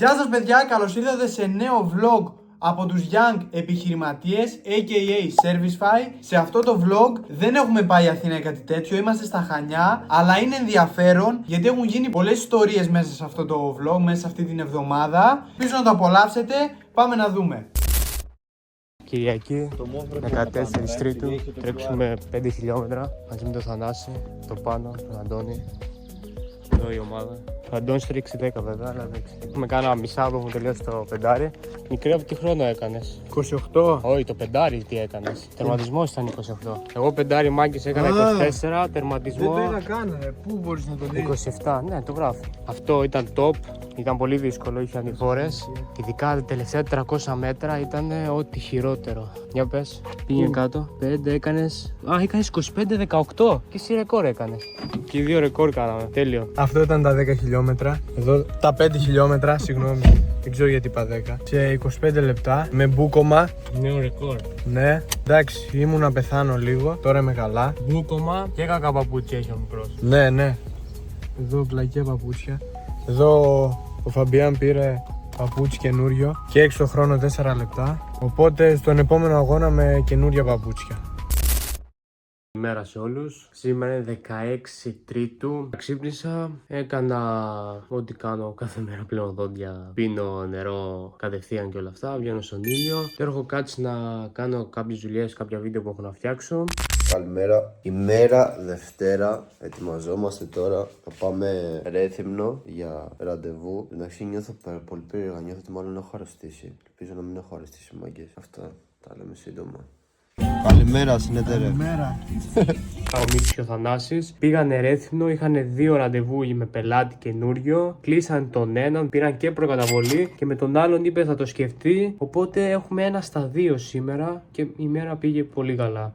Γεια σας παιδιά, καλώς ήρθατε σε νέο vlog από τους Young επιχειρηματίες aka Servicefy. Σε αυτό το vlog δεν έχουμε πάει Αθήνα ή κάτι τέτοιο, είμαστε στα Χανιά, αλλά είναι ενδιαφέρον γιατί έχουν γίνει πολλές ιστορίες μέσα σε αυτό το vlog, μέσα σε αυτή την εβδομάδα. Ελπίζω να το απολαύσετε, πάμε να δούμε. Κυριακή, 14 Τρίτου, τρέξουμε 5 χιλιόμετρα μαζί με τον Θανάση, τον Πάνο, τον Αντώνη. Εδώ η ομάδα. Ο Αντώνης τρίξει 10 βέβαια, αλλά εντάξει. Έχουμε κάνει ένα μισά που έχουμε τελειώσει το πεντάρι. Μικρή από τι χρόνο έκανες? 28. Όχι, το πεντάρι τι έκανες? Τερματισμός ήταν 28. Εγώ πεντάρι μάγκες έκανα 24, τερματισμό. Δεν το έκανα καν, πού μπορείς να το δεις? 27, ναι, το γράφω. Αυτό ήταν top, ήταν πολύ δύσκολο, είχε αντιφόρες. Ειδικά τα τελευταία 400 μέτρα ήταν ό,τι χειρότερο. Για πες, πήγαινε κάτω. 5 έκανες. Α, έκανες 25-18. Και εσύ ρεκόρ έκανες. Και οι δύο ρεκόρ κάναμε. Τέλειο. Αυτό ήταν τα 10 χιλιόμετρα. Εδώ τα 5 χιλιόμετρα, συγγνώμη. Δεν ξέρω γιατί είπα 10. Σε 25 λεπτά με μπούκομα. Νέο ρεκόρ. Ναι, εντάξει, ήμουν να πεθάνω λίγο. Τώρα είμαι καλά. Μπούκομα και κακά παπούτσια έχει ο μικρός. Ναι, ναι. Εδώ πλακιά παπούτσια. Εδώ ο Φαμπιάν πήρε παπούτσι καινούριο και έχει το χρόνο 4 λεπτά. Οπότε στον επόμενο αγώνα με καινούρια παπούτσια. Καλημέρα σε όλους. Σήμερα είναι 16 Τρίτου. Ξύπνησα, έκανα ό,τι κάνω κάθε μέρα πλέον δόντια. Πίνω νερό κατευθείαν και όλα αυτά. Βγαίνω στον ήλιο. Και έχω κάτσει να κάνω κάποιες δουλειές, κάποια βίντεο που έχω να φτιάξω. Καλημέρα. Ημέρα Δευτέρα. Ετοιμαζόμαστε τώρα να πάμε Ρέθυμνο για ραντεβού. Εντάξει, νιώθω πολύ περίεργα. Νιώθω ότι μάλλον έχω αρρωστήσει. Ελπίζω να μην έχω αρρωστήσει, μάγκες. Αυτά τα λέμε σύντομα. Καλημέρα, συνέτερε. Καλημέρα. Ο Μίτσος και ο Θανάσης πήγανε Ρέθυμνο, είχαν 2 ραντεβού με πελάτη καινούριο. Κλείσαν τον έναν, πήραν και προκαταβολή και με τον άλλον είπε θα το σκεφτεί. Οπότε έχουμε 1 στα 2 σήμερα και η μέρα πήγε πολύ καλά.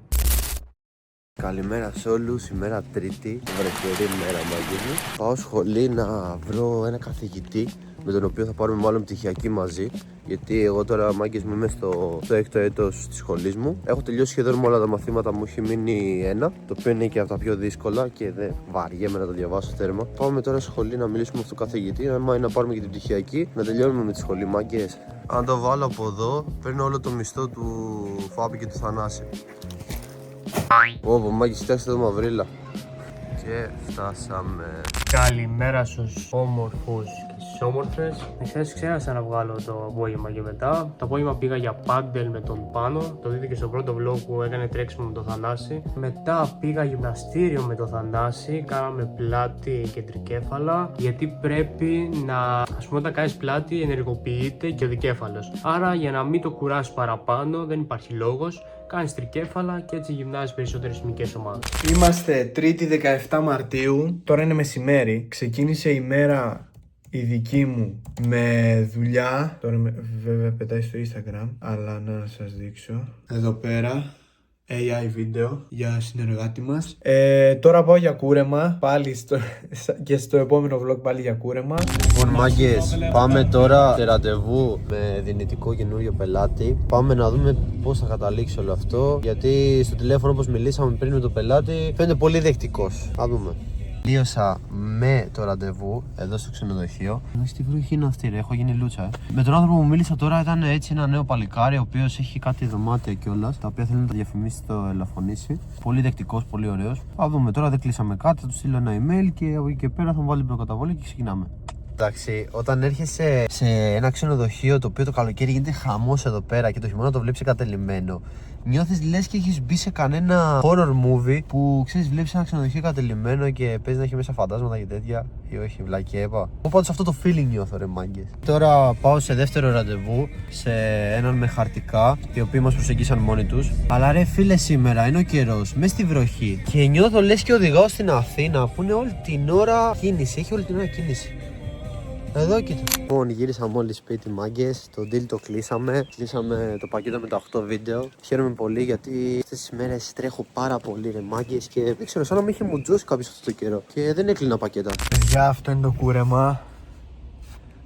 Καλημέρα σε όλους, ημέρα Τρίτη, βροχερή μέρα, μάγκες μου. Πάω σχολή να βρω ένα καθηγητή με τον οποίο θα πάρουμε μάλλον πτυχιακή μαζί. Γιατί εγώ τώρα, μάγκες μου, είμαι στο 6ο έτος της σχολής μου. Έχω τελειώσει σχεδόν με όλα τα μαθήματα, μου έχει μείνει ένα, το οποίο είναι και από τα πιο δύσκολα και δεν βαριέμαι να το διαβάσω τέρμα. Πάμε τώρα σχολή να μιλήσουμε με τον καθηγητή, άμα είναι να πάρουμε και την πτυχιακή, να τελειώνουμε με τη σχολή, μάγκες. Αν το βάλω από εδώ, παίρνω όλο το μισθό του Φάπη και του Θανάση. Ωπω, μάγκες, κοιτάξτε εδώ μαυρίλα. Και φτάσαμε. Καλημέρα στους όμορφους και στις όμορφες. Χθες ξέχασα να βγάλω το απόγευμα και μετά. Το απόγευμα πήγα για πάντελ με τον Πάνο. Το δείτε και στο πρώτο vlog που έκανε τρέξιμο με τον Θανάση. Μετά πήγα γυμναστήριο με τον Θανάση. Κάναμε πλάτη και τρικέφαλα. Γιατί πρέπει να, ας πούμε, όταν κάνεις πλάτη ενεργοποιείται και ο δικέφαλος. Άρα για να μην το κουράσεις παραπάνω, δεν υπάρχει λόγος. Κάνεις τρικέφαλα και έτσι γυμνάζεις περισσότερες μικρές ομάδες. Είμαστε Τρίτη 17 Μαρτίου, τώρα είναι μεσημέρι. Ξεκίνησε η μέρα η δική μου με δουλειά. Τώρα βέβαια πετάει στο Instagram, αλλά να σας δείξω. Εδώ πέρα. AI βίντεο για συνεργάτη μας. Τώρα πάω για κούρεμα. Πάλι και στο επόμενο vlog πάλι για κούρεμα. Λοιπόν, μάγκες, πάμε τώρα σε ραντεβού με δυνητικό καινούριο πελάτη. Πάμε να δούμε πώς θα καταλήξει όλο αυτό. Γιατί στο τηλέφωνο, όπως μιλήσαμε πριν με τον πελάτη, φαίνεται πολύ δεκτικός. Θα δούμε. Τελείωσα με το ραντεβού εδώ στο ξενοδοχείο. Στη βροχή είναι αυτή, ρε. Έχω γίνει λούτσα. Με τον άνθρωπο που μίλησα τώρα ήταν έτσι ένα νέο παλικάρι, ο οποίος έχει κάτι δωμάτια κιόλας, τα οποία θέλει να τα διαφημίσει στο Ελαφωνήσι. Πολύ δεκτικός, πολύ ωραίος. Θα δούμε τώρα, δεν κλείσαμε κάτι. Θα του στείλω ένα email και από εκεί και πέρα θα μου βάλει την προκαταβολή και ξεκινάμε. Εντάξει, όταν έρχεσαι σε ένα ξενοδοχείο το οποίο το καλοκαίρι γίνεται χαμός εδώ πέρα και το χειμώνα το βλέπεις εγκατελειμμένο, νιώθεις λες και έχεις μπει σε κανένα horror movie που ξέρεις, βλέπεις ένα ξενοδοχείο εγκατελειμμένο και παίζει να έχει μέσα φαντάσματα και τέτοια. Ή όχι, βλακία είπα. Εγώ πάντως αυτό το feeling νιώθω, ρε μάγκες. Τώρα πάω σε δεύτερο ραντεβού σε έναν με χαρτικά, οι οποίοι μας προσεγγίσαν μόνοι τους. Αλλά ρε φίλε, σήμερα είναι ο καιρός, μέσα στη βροχή. Και νιώθω λες και οδηγάω στην Αθήνα που είναι όλη την ώρα κίνηση, έχει όλη την ώρα κίνηση. Εδώ κοίτα. Λοιπόν, γύρισα μόλις σπίτι, μάγκες. Το deal το κλείσαμε. Κλείσαμε το πακέτο με τα 8 βίντεο. Χαίρομαι πολύ γιατί αυτές τις μέρες τρέχω πάρα πολύ, ρε μάγκες. Και δεν ξέρω, σαν να με είχε μουτζώσει κάποιος αυτό το καιρό. Και δεν έκλεινα πακέτα. Παιδιά, αυτό είναι το κούρεμα.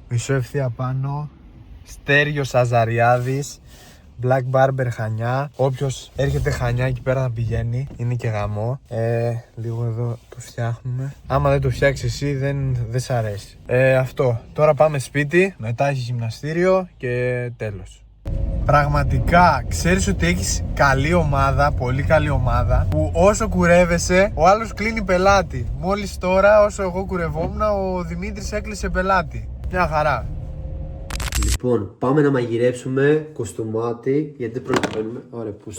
Μισό ευθεία πάνω. Στέργιος Αζαριάδης. Black Barber Χανιά. Όποιος έρχεται Χανιά εκεί πέρα να πηγαίνει. Είναι και γαμό. Λίγο εδώ το φτιάχνουμε. Άμα δεν το φτιάξεις εσύ δεν σ' αρέσει. Αυτό. Τώρα πάμε σπίτι. Μετά έχει γυμναστήριο και τέλος. Πραγματικά ξέρεις ότι έχεις καλή ομάδα, πολύ καλή ομάδα, που όσο κουρεύεσαι ο άλλος κλείνει πελάτη. Μόλις τώρα όσο εγώ κουρευόμουν ο Δημήτρης έκλεισε πελάτη. Μια χαρά. Λοιπόν, πάμε να μαγειρέψουμε κοστομάτι, γιατί δεν προλαβαίνουμε. Ωραία, πού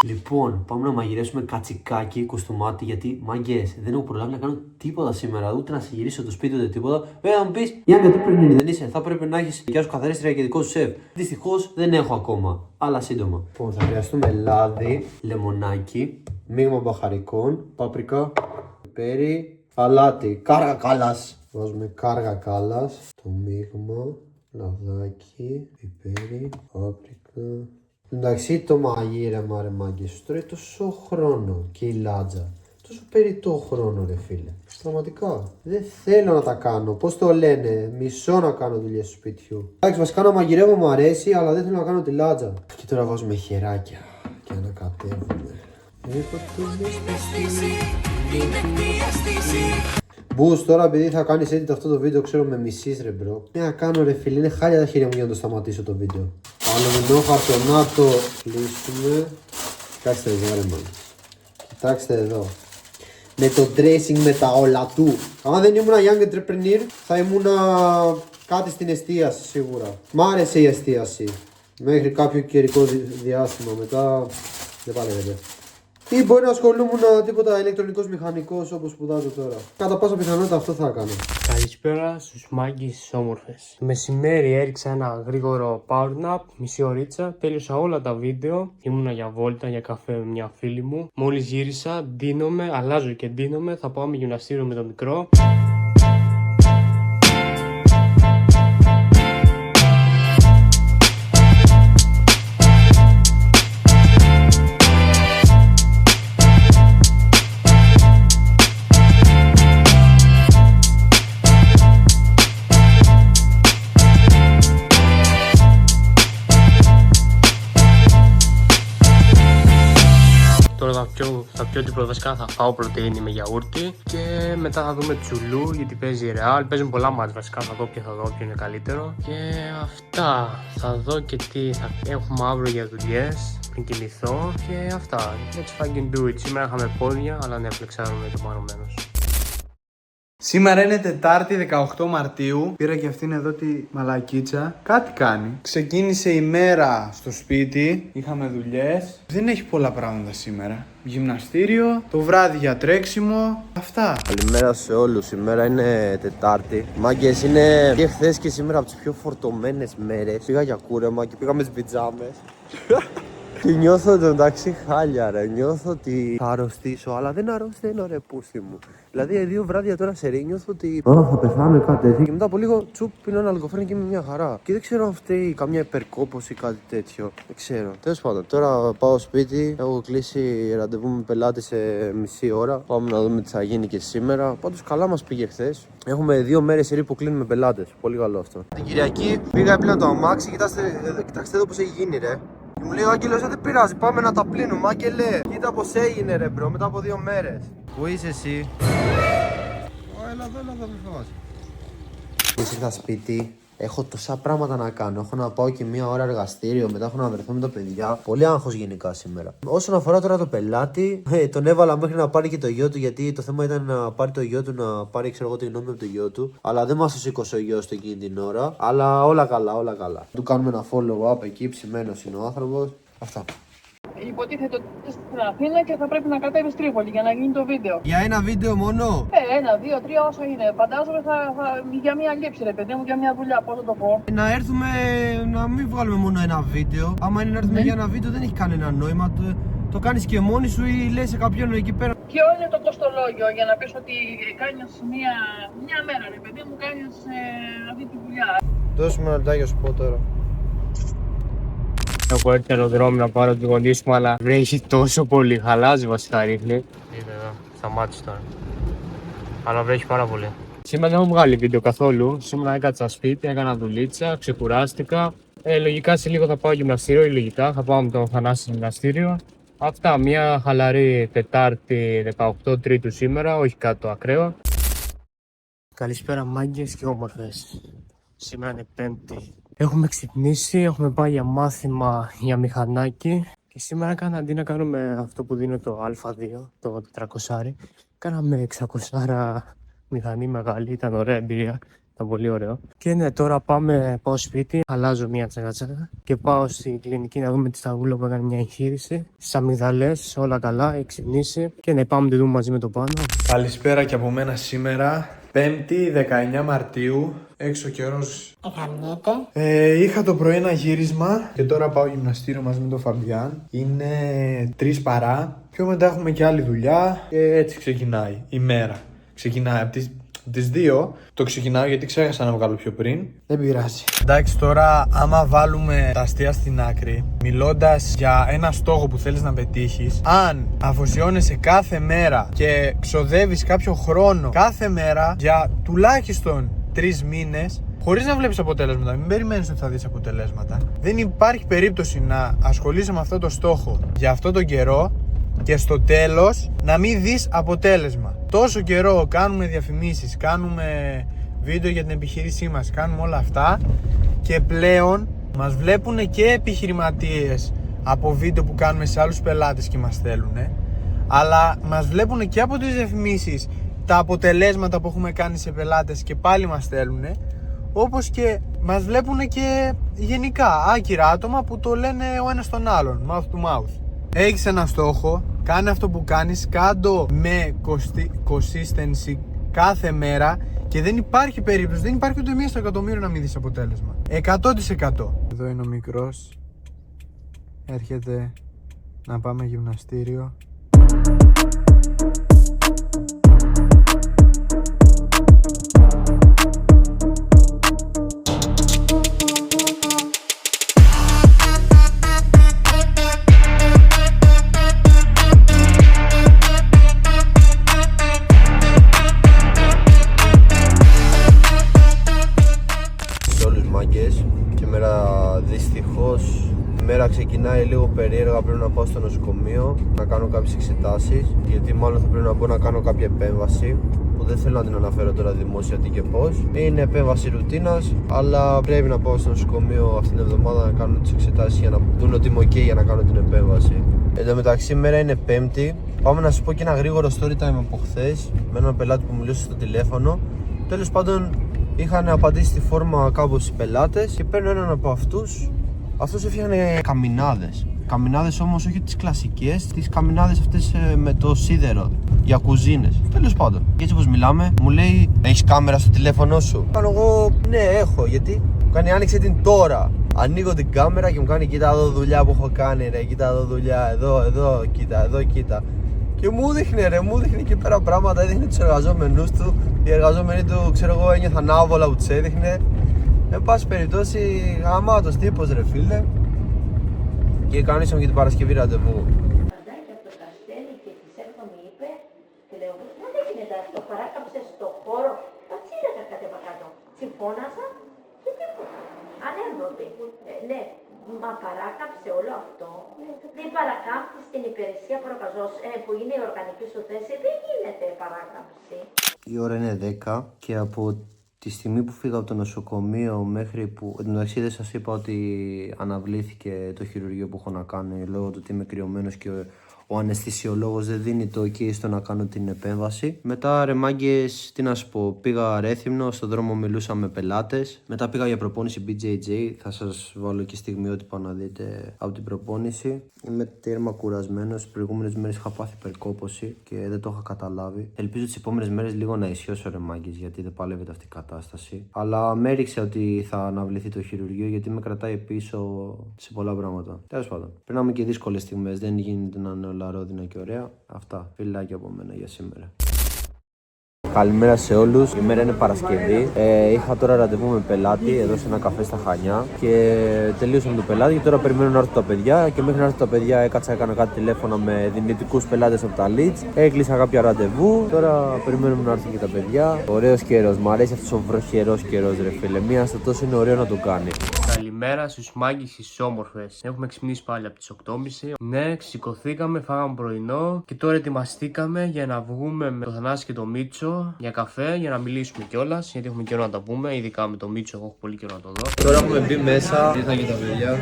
Λοιπόν, πάμε να μαγειρέψουμε κατσικάκι, κοστομάτι, γιατί μαγκές, δεν έχω προλάβει να κάνω τίποτα σήμερα, ούτε να συγυρίσω το σπίτι ούτε τίποτα. Βέβαια, θα μου πεις, Γιάννη, τι πρέπει δεν είσαι, θα πρέπει να έχεις δικιά σου καθαρίστρια και δικό σου σεφ. Δυστυχώς δεν έχω ακόμα, αλλά σύντομα. Λοιπόν, θα χρειαστούμε λάδι, λεμονάκι, μείγμα μπαχαρικών, πάπρικα, πιπέρι, αλάτι, κάργα κάλας. Βάζουμε κάργα κάλας, το μείγμα, λαδάκι, πιπέρι, πάπρικα. Εντάξει, το μαγείρεμα ρε μάγκες σου τρώει τόσο χρόνο και η λάτζα. Τόσο περιττό χρόνο ρε φίλε. Πραγματικά. Δεν θέλω να τα κάνω. Πώς το λένε, μισώ να κάνω δουλειές του σπιτιού. Εντάξει, βασικά να μαγειρεύω μου αρέσει, αλλά δεν θέλω να κάνω τη λάτζα. Και τώρα βάζουμε χεράκια και ανακατεύουμε. Μπούς, τώρα επειδή θα κάνεις edit αυτό το βίντεο, ξέρω με μισείς ρε μπρο. Τι να κάνω ρε φίλε, είναι χάλια τα χέρια μου για να το σταματήσω το βίντεο. Πάμε χαρτό να το κλείσουμε. Κοιτάξτε εδώ ρε man. Κοιτάξτε εδώ. Με το dressing με τα όλα του. Αν δεν ήμουν young entrepreneur θα ήμουν κάτι στην εστίαση σίγουρα. Μ' άρεσε η εστίαση. Μέχρι κάποιο καιρικό διάστημα, μετά δεν παλεύεται. Ή μπορεί να ασχολούμουν τίποτα ηλεκτρονικός μηχανικός όπως σπουδάζω τώρα. Κατά πάσα πιθανότητα αυτό θα έκανα. Καλησπέρα στους μάγκες τις όμορφες. Μεσημέρι έριξα ένα γρήγορο power nap, μισή ωρίτσα. Τέλειωσα όλα τα βίντεο. Ήμουνα για βόλτα, για καφέ με μια φίλη μου. Μόλις γύρισα, ντύνομαι, αλλάζω και ντύνομαι. Θα πάμε γυμναστήριο με το μικρό. Θα πιω την βασικά θα φάω πρωτεΐνη με γιαούρτι και μετά θα δούμε τσουλού γιατί παίζει η Real. Παίζουν πολλά μάτς βασικά, θα δω ποιο είναι καλύτερο. Και αυτά, θα δω και τι θα έχουμε αύριο για δουλειές πριν κοιμηθώ και αυτά. Let's fucking do it. Σήμερα είχαμε πόδια αλλά Netflix άρουμε το παρομένος. Σήμερα είναι Τετάρτη 18 Μαρτίου. Πήρα και αυτήν εδώ τη μαλακίτσα. Κάτι κάνει. Ξεκίνησε η μέρα στο σπίτι. Είχαμε δουλειές. Δεν έχει πολλά πράγματα σήμερα. Γυμναστήριο, το βράδυ για τρέξιμο. Αυτά. Καλημέρα σε όλους. Σήμερα είναι Τετάρτη. Μάγκες, είναι και χθες και σήμερα από τις πιο φορτωμένες μέρες. Πήγα για κούρεμα και πήγαμε στις πιτζάμες. Και νιώθω εντάξει χάλια ρε, νιώθω ότι θα αρρωστήσω, αλλά δεν αρρωσταίνω ρε πούστη μου. Δηλαδή 2 βράδια τώρα σε ρί, νιώθω ότι θα πεθάνω ή κάτι τέτοιο. Και μετά από λίγο τσουπ πίνω ένα αλκοφρένι και είμαι μια χαρά. Και δεν ξέρω αν φταίει καμιά υπερκόπωση ή κάτι τέτοιο. Δεν ξέρω. Τέλος πάντων, τώρα πάω σπίτι, έχω κλείσει ραντεβού με πελάτη σε μισή ώρα. Πάμε να δούμε τι θα γίνει και σήμερα. Πάντως καλά μας πήγε χθες. Έχουμε 2 μέρες σε ρί που κλείνουμε πελάτες. Πολύ καλό αυτό. Την Κυριακή πήγα έπλυνα το αμάξι, κοιτάξτε εδώ πώς έχει γίνει ρε. Μου λέει ο Άγγελος, δεν πειράζει, πάμε να τα πλύνουμε. Άγγελε, κοίτα πως έγινε ρε μπρο, μετά από 2 μέρες. Πού είσαι εσύ? Έλα εδώ, μη φοβάσαι. Ήρθα σπίτι, έχω τόσα πράγματα να κάνω. Έχω να πάω και 1 ώρα εργαστήριο, μετά έχω να βρεθώ με τα παιδιά. Πολύ άγχος γενικά σήμερα. Όσον αφορά τώρα το πελάτη, τον έβαλα μέχρι να πάρει και το γιο του, γιατί το θέμα ήταν να πάρει το γιο του, να πάρει ξέρω εγώ τη γνώμη από το γιο του. Αλλά δεν μας το σήκωσε ο γιος του εκείνη την ώρα. Αλλά όλα καλά, όλα καλά. Του κάνουμε ένα follow up εκεί, ψημένος είναι ο άνθρωπος. Αυτά. Υποτίθεται ότι είσαι στην Αθήνα και θα πρέπει να κατέβεις Τρίπολη για να γίνει το βίντεο. Για ένα βίντεο μόνο? 1, 2, 3 όσο είναι. Φαντάζομαι για μια λήψη ρε παιδί μου, για μια δουλειά, πώς θα το πω. Να έρθουμε να μην βγάλουμε μόνο ένα βίντεο. Άμα είναι να έρθουμε για ένα βίντεο δεν έχει κανένα νόημα. Το κάνεις και μόνη σου ή λες σε κάποιον εκεί πέρα. Ποιο είναι το κοστολόγιο για να πεις ότι κάνεις μια μέρα ρε παιδί μου, κάνεις αυτή τη δουλειά. Δώσουμε ένα λεπτάκι να σου πω τώρα. Έχω έρθει αεροδρόμιο να πάρω τη γονείς μου, αλλά βρέχει τόσο πολύ. Χαλάζει βασικά ρίχνει. Είδε εδώ, σταμάτησε τώρα. Αλλά βρέχει πάρα πολύ. Σήμερα δεν έχω βγάλει βίντεο καθόλου. Σήμερα έκατσα σπίτι, έκανα δουλίτσα, ξεκουράστηκα. Λογικά σε λίγο θα πάω γυμναστήριο ή λογικά θα πάω με τον Θανάση γυμναστήριο. Αυτά, μια χαλαρή Τετάρτη 18 Τρίτου σήμερα, όχι κάτι το ακραίο. Καλησπέρα μάγκες και όμορφες. Σήμερα είναι Πέμπτη. Έχουμε ξυπνήσει, έχουμε πάει για μάθημα για μηχανάκι. Και σήμερα αντί να κάνουμε αυτό που δίνω το Α2, το 400, κάναμε 600 μηχανή μεγάλη, ήταν ωραία εμπειρία. Ήταν πολύ ωραίο. Και ναι, τώρα πάω σπίτι, αλλάζω μια τσακατσάκα και πάω στην κλινική να δούμε τη Σταγούλα που έκανε μια εγχείρηση. Στις αμυγδαλές, όλα καλά, έχει ξυπνήσει. Και ναι, πάμε να τη δούμε μαζί με το Πάνο. Καλησπέρα και από μένα σήμερα. 5η 19 Μαρτίου. Έξω ο καιρός είχα το πρωί ένα γύρισμα και τώρα πάω γυμναστήριο μαζί με τον Φαμπιάν. Είναι 3 παρά. Πιο μετά έχουμε και άλλη δουλειά και έτσι ξεκινάει η μέρα. Ξεκινάει από τις 2 το ξεκινάω γιατί ξέχασα να βγάλω πιο πριν. Δεν πειράζει. Εντάξει, τώρα άμα βάλουμε τα αστεία στην άκρη, μιλώντας για ένα στόχο που θέλεις να πετύχεις, αν αφοσιώνεσαι κάθε μέρα και ξοδεύεις κάποιο χρόνο κάθε μέρα για τουλάχιστον 3 μήνες, χωρίς να βλέπεις αποτέλεσματα, μην περιμένεις ότι θα δεις αποτελέσματα. Δεν υπάρχει περίπτωση να ασχολείσαι με αυτό το στόχο για αυτό τον καιρό και στο τέλος να μην δεις αποτέλεσμα. Τόσο καιρό κάνουμε διαφημίσεις, κάνουμε βίντεο για την επιχείρησή μας, κάνουμε όλα αυτά και πλέον μας βλέπουν και επιχειρηματίες από βίντεο που κάνουμε σε άλλους πελάτες και μας θέλουν, αλλά μας βλέπουν και από τις διαφημίσεις τα αποτελέσματα που έχουμε κάνει σε πελάτες και πάλι μας θέλουν, όπως και μας βλέπουν και γενικά άκυρα άτομα που το λένε ο ένας τον άλλον, mouth to mouth. Έχεις ένα στόχο, κάνε αυτό που κάνεις, κάντο με consistency κάθε μέρα και δεν υπάρχει περίπτωση, δεν υπάρχει ούτε μία στο εκατομμύριο να μην δεις αποτέλεσμα. 100%. Εδώ είναι ο μικρός, έρχεται να πάμε γυμναστήριο. Δυστυχώς η μέρα ξεκινάει λίγο περίεργα, πρέπει να πάω στο νοσοκομείο να κάνω κάποιες εξετάσεις, γιατί μάλλον θα πρέπει να μπω να κάνω κάποια επέμβαση που δεν θέλω να την αναφέρω τώρα δημόσια τι και πώς. Είναι επέμβαση ρουτίνας, αλλά πρέπει να πάω στο νοσοκομείο αυτήν την εβδομάδα να κάνω τις εξετάσεις για να δουν ότι είμαι ok για να κάνω την επέμβαση. Εν τω μεταξύ σήμερα είναι Πέμπτη. Πάμε να σας πω και ένα γρήγορο story time από χθες με έναν πελάτη που μιλούσε στο τηλέφωνο. Τέλος πάντων, είχαν απαντήσει στη φόρμα κάπως οι πελάτες και παίρνω έναν από αυτούς. Αυτός έφτιαχνε καμινάδες. Καμινάδες όμως όχι τις κλασικές, τις καμινάδες αυτές με το σίδερο για κουζίνες. Τέλος πάντων. Και έτσι όπως μιλάμε, μου λέει: έχεις κάμερα στο τηλέφωνο σου? Κάνω εγώ: ναι, έχω. Γιατί? Μου κάνει: άνοιξε την τώρα. Ανοίγω την κάμερα και μου κάνει: κοίτα εδώ δουλειά που έχω κάνει, ρε. Κοίτα εδώ δουλειά, εδώ, κοίτα, εδώ, κοίτα. Και μου δείχνε εκεί πέρα πράγματα, έδειχνε τους εργαζόμενους του. Οι εργαζόμενοι του, ξέρω εγώ, ένιωθαν άβολα που τους έδειχνε. Εν πάση περιπτώσει, γαμάτος τύπος ρε φίλε. Και κανονίσαμε για την Παρασκευή ραντεβού. Φαντάκι από το καστέλι και της έρχομαι είπε και λέω: μα δεν γίνεται αυτό, παράκαψε στο χώρο. Πατσίρεκα κατέβα κάτω. Συμφώνασα και τίποτα. Ανέμβοτη. Ναι, μα παράκαψε όλο αυτό. Δεν παρακάμπτει στην υπηρεσία που είναι η οργανική σου θέση. Δεν γίνεται παράκαψη. Η ώρα είναι 10 και από τη στιγμή που φύγα από το νοσοκομείο μέχρι που. Εν τω μεταξύ δεν σας είπα ότι αναβλήθηκε το χειρουργείο που έχω να κάνω λόγω του ότι είμαι κρυωμένος και ο αναισθησιολόγος δεν δίνει το ok στο να κάνω την επέμβαση. Μετά ρε μάγκες, τι να σου πω, πήγα Ρέθυμνο, στον δρόμο μιλούσα με πελάτες. Μετά πήγα για προπόνηση BJJ, θα σας βάλω και στιγμιότυπα να δείτε από την προπόνηση. Είμαι τέρμα κουρασμένος, τις προηγούμενες μέρες είχα πάθει υπερκόπωση και δεν το είχα καταλάβει. Ελπίζω τις επόμενες μέρες λίγο να ισιώσω ρε μάγκες, γιατί δεν παλεύεται αυτή η κατάσταση. Αλλά με έριξε ότι θα αναβληθεί το χειρουργείο γιατί με κρατάει πίσω σε πολλά πράγματα. Τέλος πάντων, περνάμε και δύσκολες στιγμές, δεν γίνεται να είναι όλα ρόδινα και ωραία. Αυτά, φιλάκια από μένα για σήμερα. Καλημέρα σε όλους. Η μέρα είναι Παρασκευή. Είχα τώρα ραντεβού με πελάτη εδώ σε ένα καφέ στα Χανιά και τελείωσα με το πελάτη. Και τώρα περιμένω να έρθουν τα παιδιά. Και μέχρι να έρθουν τα παιδιά έκατσα, έκανα κάτι τηλέφωνα με δυνητικούς πελάτες από τα Leeds. Έκλεισα κάποια ραντεβού. Τώρα περιμένουμε να έρθουν και τα παιδιά. Ωραίος καιρός. Μ' αρέσει αυτός ο βροχερός καιρός, ρε φίλε. Μία στο τόσο είναι ωραίο να το κάνει. Καλημέρα στους μάγκες τις όμορφες. Έχουμε ξυπνήσει πάλι από τις 8.30. Ναι, σηκωθήκαμε, φάγαμε πρωινό και τώρα ετοιμαστήκαμε για να βγούμε με το Θανάση και το Μίτσο για καφέ, για να μιλήσουμε κιόλας. Γιατί έχουμε καιρό να τα πούμε, ειδικά με το Μίτσο. Εγώ έχω πολύ καιρό να το δω. Τώρα έχουμε μπει μέσα. Ήρθαν και τα παιδιά.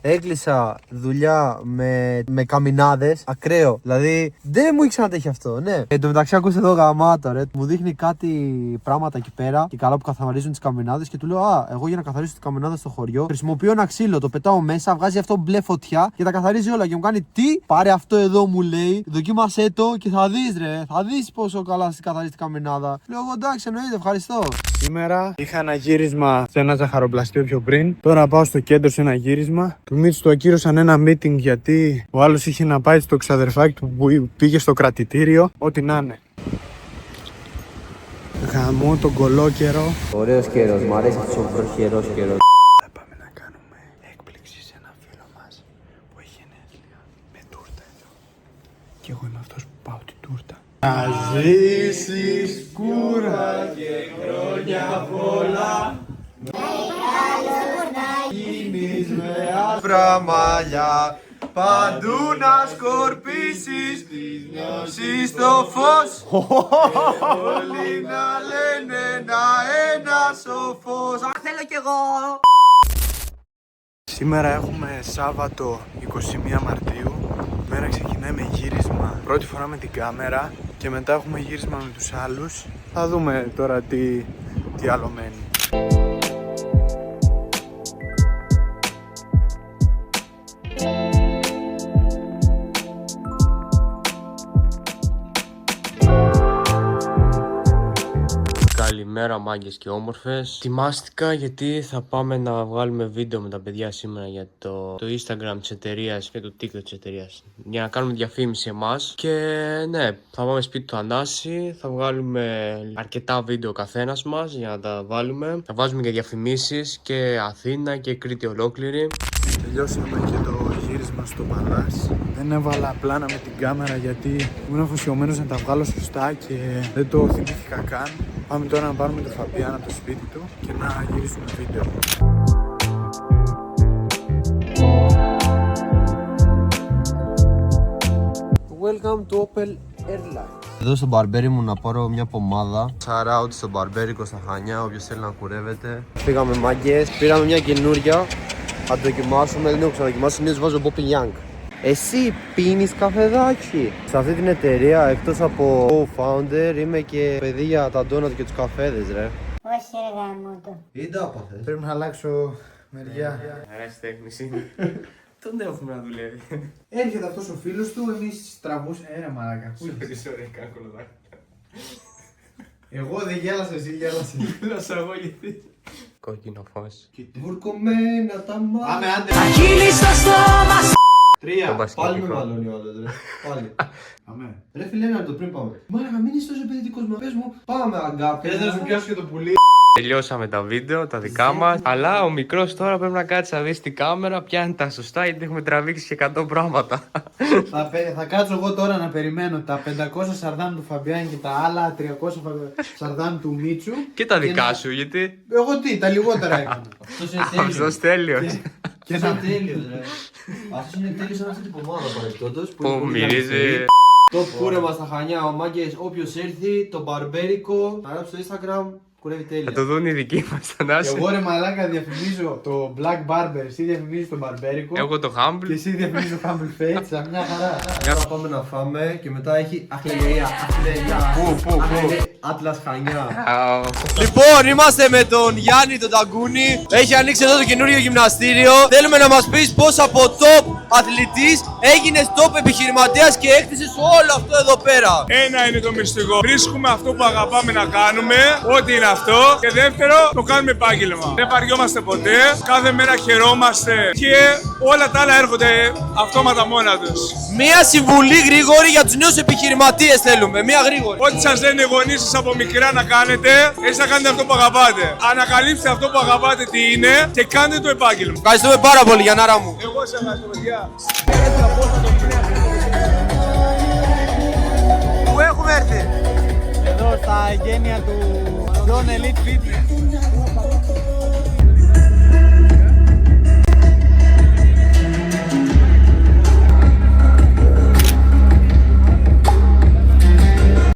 Έκλεισα δουλειά με καμινάδες. Ακραίο. Δηλαδή δεν μου είχε ξανατέχει αυτό, ναι. Εν τω μεταξύ, ακούσε εδώ γαμάτα, ρε. Μου δείχνει κάτι πράγματα εκεί πέρα και καλά που καθαρίζουν τις καμινάδες. Και του λέω: Α, εγώ για να καθαρίσω τις καμινάδες στο χωριό χρησιμοποιώ ένα ξύλο. Το πετάω μέσα, βγάζει αυτό μπλε φωτιά και τα καθαρίζει όλα. Και μου κάνει τι, πάρε αυτό εδώ, μου λέει. Δοκίμασέ το και θα δεις, ρε. Θα δεις πόσο καλά καθαρίζει την καμινάδα. Λέω: εγώ εντάξει, εννοείται, ευχαριστώ. Σήμερα είχα ένα γύρισμα σε ένα ζαχαροπλαστείο πιο πριν. Τώρα πάω στο κέντρο σε ένα γύρισμα. Του Μίτσου του ακύρωσαν ένα meeting γιατί ο άλλος είχε να πάει στο ξαδερφάκι του που πήγε στο κρατητήριο. Ό,τι να είναι. Γαμώ τον κολόκαιρο. Ωραίος καιρός, μ' αρέσει αυτός ο βροχερός καιρός. Θα πάμε να κάνουμε έκπληξη σε ένα φίλο μας που έχει γενέθλια με τούρτα εδώ. Και εγώ είμαι αυτός που πάω την τούρτα. Να ζήσεις κούρα και χρόνια πολλά. Γίνεις με άσπρα μαλλιά, παντού να σκορπίσεις, νιώσεις το φως. Όλοι να λένε ένα σοφός. Θέλω κι εγώ. Σήμερα έχουμε Σάββατο 21 Μαρτίου. Η μέρα ξεκινάει με γύρισμα. Πρώτη φορά με την κάμερα και μετά έχουμε γύρισμα με τους άλλους. Θα δούμε τώρα τι άλλο μένει. Καλημέρα μάγκες και όμορφες. Ετοιμάστηκα γιατί θα πάμε να βγάλουμε βίντεο με τα παιδιά σήμερα για το Instagram της εταιρείας και το TikTok της εταιρείας. Για να κάνουμε διαφήμιση εμάς. Και ναι, θα πάμε σπίτι του Ανάση. Θα βγάλουμε αρκετά βίντεο ο καθένας μας για να τα βάλουμε. Θα βάζουμε και διαφημίσεις και Αθήνα και Κρήτη ολόκληρη. Τελειώσαμε και το γύρισμα στο Παλάς. Δεν έβαλα πλάνα με την κάμερα γιατί ήμουν αφοσιωμένος να τα βγάλω σωστά και δεν το θυμήθηκα καν. Πάμε τώρα να πάρουμε τον Φαμπιάν από το σπίτι του και να γυρίσουμε βίντεο. Welcome to Opel Airlines. Εδώ στο μπαρμπέρι μου να πάρω μια πομάδα. Shout out στο μπαρμπέρικο στα Χανιά, όποιος θέλει να κουρεύεται. Πήγαμε μάγκες, πήραμε μια καινούρια. Θα το δοκιμάσουμε, δεν έχω ξαναδοκιμάσει, συνήθως βάζω Bopel Young. Εσύ πίνεις καφεδάκι? Σε αυτή την εταιρεία, εκτός από co-founder, είμαι και παιδί για τα ντόνατ και τους καφέδες, ρε. Όχι ρε γαμώτο. Ή τα πάθες. Πρέπει να αλλάξω μεριά. Αρέσει τέχνης είναι. Τον έχουμε να δουλεύει. Έρχεται αυτός ο φίλος του, εμείς τραβούσαμε. Ρε μαλάκα, εγώ δεν γέλασα, εσύ γέλασες. Γέλασα εγώ γιατί. Κόκκινο φως. Και τουρκωμένα τα μάτια. Άμε, άντε. Τρία. μπασκετικό. Πάλι με μαλώνει ο άλλος, ρε. Πάλι. Αμέ. Ρε φίλε, ένα το πριν πάμε. Μάρακα, μην είσαι τόσο επενδυτικός, μα πες μου. Πάμε, αγκάπη. Θες να σου πιάσω και το πουλί. Τελειώσαμε τα βίντεο, τα δικά μας. Αλλά ο μικρός τώρα πρέπει να κάτσει να δει στην κάμερα, πιάνει τα σωστά γιατί έχουμε τραβήξει και 100 πράγματα. Θα κάτσω εγώ τώρα να περιμένω τα 500 σαρδάμ του Φαμπιάν και τα άλλα 300 σαρδάμ του Μίτσου. Και τα δικά σου, γιατί. Εγώ τι, τα λιγότερα έκανα. Αυτός τέλειος. Και Είναι τέλειος, ρε. Αυτός είναι τέλειος σαν αυτή την πομάδα παρεμπιπτόντως. Που μυρίζει. Το κούρεμα στα Χανιά, ο μάγκες, όποιος έρθει, το μπαρμπέρικο, θα γράψει στο Instagram, κουρεύει τέλεια. Θα το δουν οι δικοί μας, Θανάση. Εγώ ρε μαλάκα διαφημίζω το Black Barber, εσύ διαφημίζεις το μπαρμπέρικο. Εγώ το Και Humble. εσύ διαφημίζεις το Humble Face, σαν μια χαρά. Τώρα πάμε να φάμε και μετά έχει αχλελεία. Πού. Άτλας Χανιά. Λοιπόν, είμαστε με τον Γιάννη τον Ταγκούνη. Έχει ανοίξει εδώ το καινούριο γυμναστήριο. Θέλουμε να μας πεις πώς από top αθλητής έγινες top επιχειρηματίας και έκτισες όλο αυτό εδώ πέρα. Ένα είναι το μυστικό. Βρίσκουμε αυτό που αγαπάμε να κάνουμε, ό,τι είναι αυτό. Και δεύτερο, το κάνουμε επάγγελμα. Δεν βαριόμαστε ποτέ. Κάθε μέρα χαιρόμαστε και όλα τα άλλα έρχονται αυτόματα μόνα τους. Μία συμβουλή γρήγορη για τους νέους επιχειρηματίες θέλουμε. Μία γρήγορη. Ό,τι σας λένε οι γονείς σας από μικρά να κάνετε, εσείς να κάνετε αυτό που αγαπάτε. Ανακαλύψτε αυτό που αγαπάτε τι είναι και κάντε το επάγγελμα. Ευχαριστούμε πάρα πολύ, Γιαννάρα μου. Εγώ σε ευχαριστώ, παιδιά. Πού έχουμε έρθει? Εδώ στα εγγένεια του John Elite Fitness.